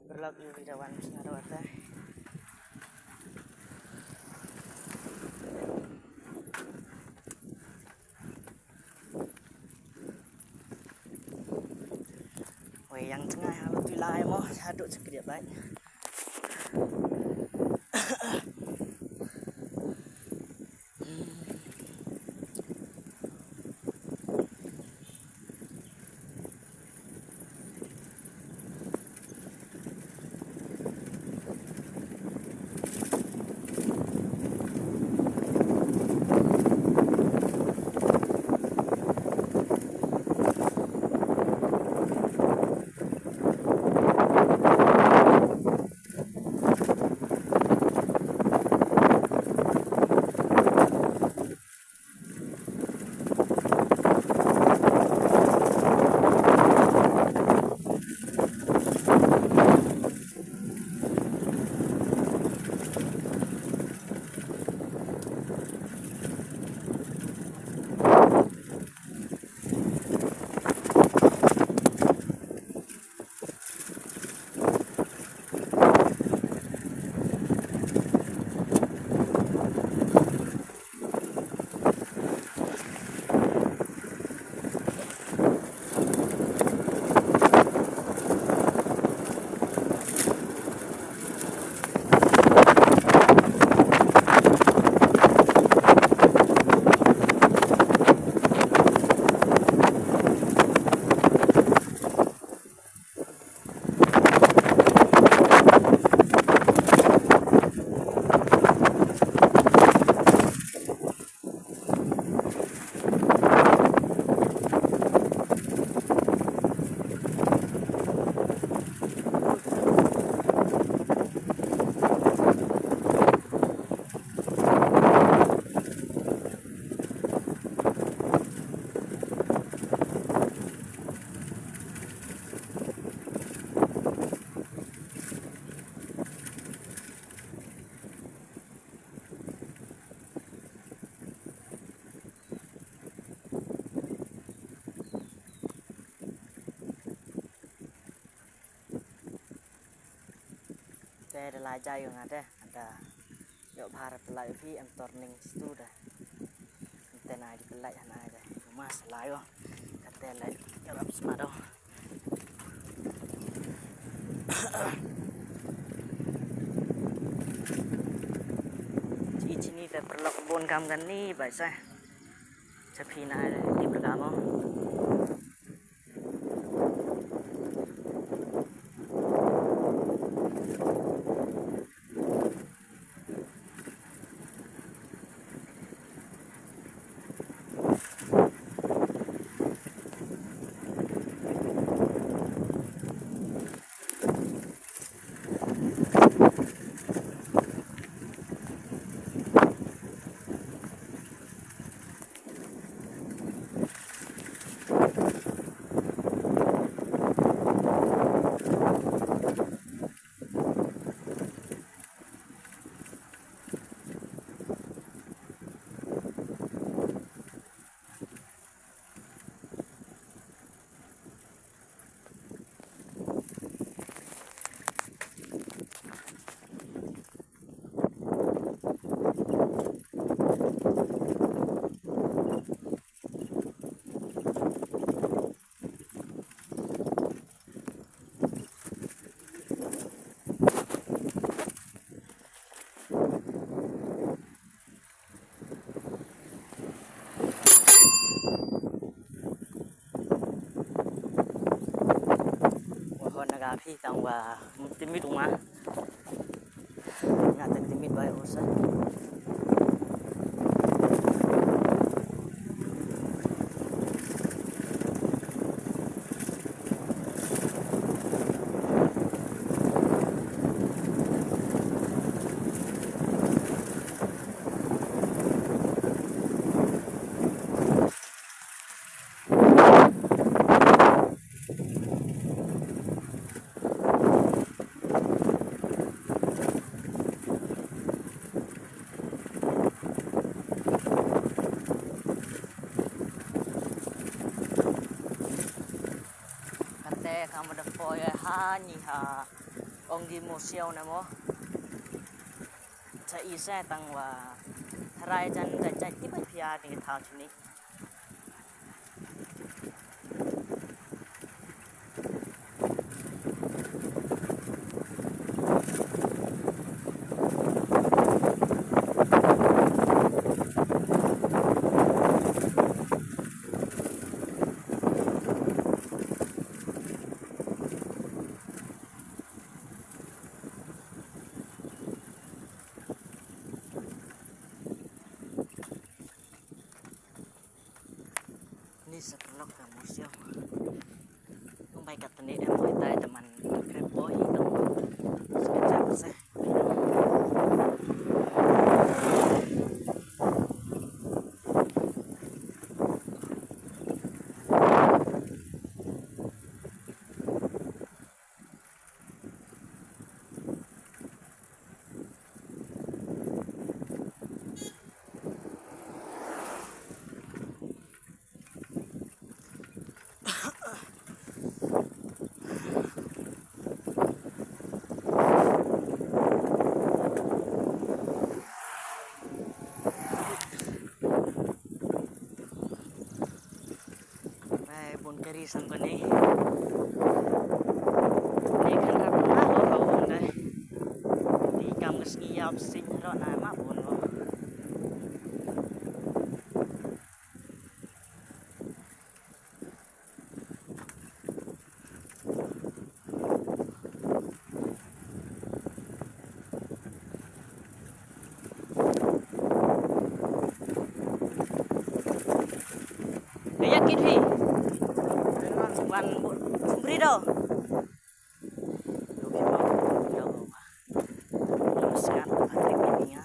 berlaku di dawan Senarawata. Yang tengah kalau pilai mau aduk sekejap baik. Ada lajai yang ada yuk harap pelai vi antor ning situ dah enten di pelai sana aja mas layo kata lai kerap semado sini ke perlu kebun kam kan ni baisa sepina di berkamoพี่กังว่าติมิดออกมางานติมิดไว้โอ้ซะkamu dah poya hani ha ông đi mua siêu nè mô chạy y xe tăng và thay chân chạy tiếp bên phía thì thao chuyện này ini sekelok ya museum không bay cắt tani em hỏi tay teman krep boy itu sekejap sih bồn kari sang bên này khăn rap má lo hậu bồn đây đi cầm cái ski up sinh đó là má bồn lo để yakin hi bukan beri dah. Sekarang Patrick ini ya.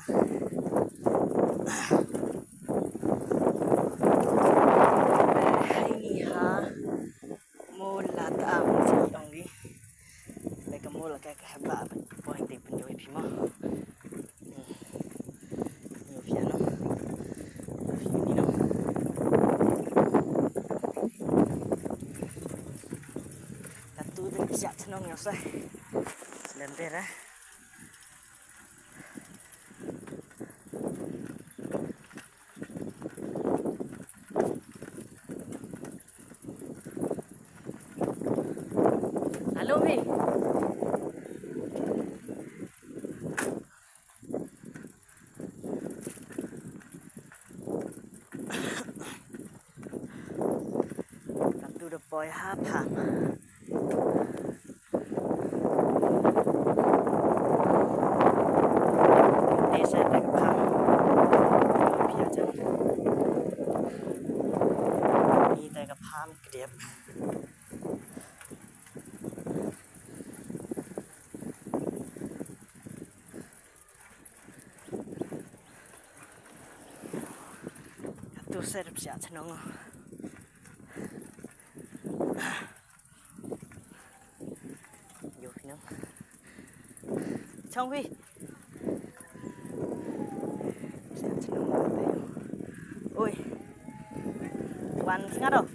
Ini ha mula tak si ông đi. Đây cái mula cái haba point đi penjauh phim mah. Ini via no. Ini no. Siap senang ya usah selentir ya halo Mi tu udah boy hap Kediap tu serap siap senang yuk nang Chonghui siap senang oi wan ngắt đâu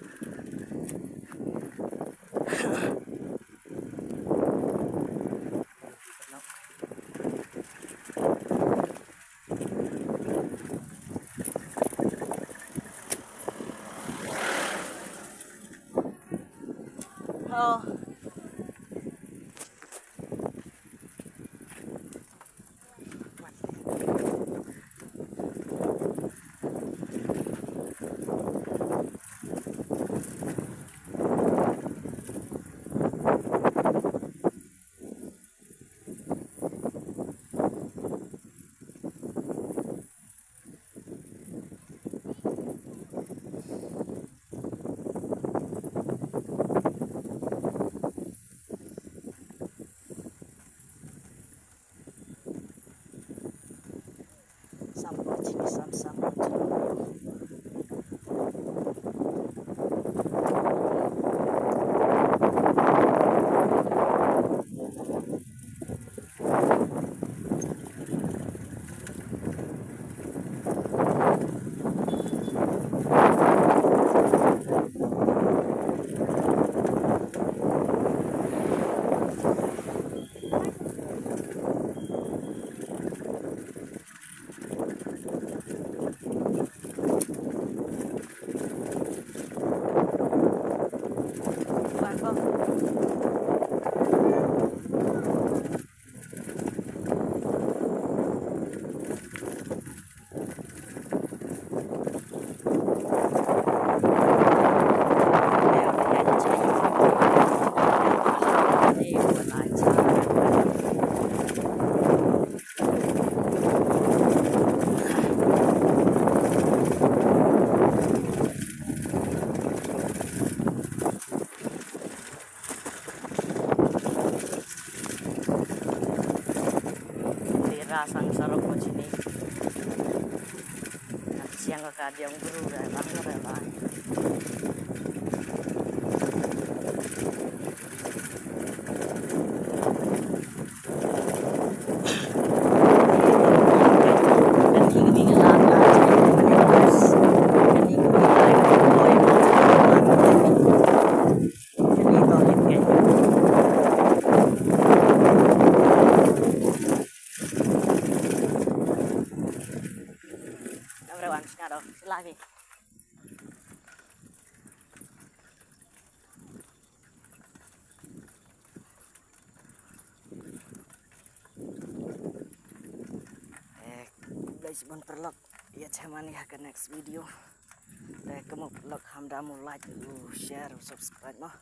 kasang sarap ko sini. At siyang kakadyang guru dahil bang narelaan. Nga daw, lagi. Guys, bon perlok. Ya chamani ke next video. Kamu perlok hamdamu like, share, subscribe mah.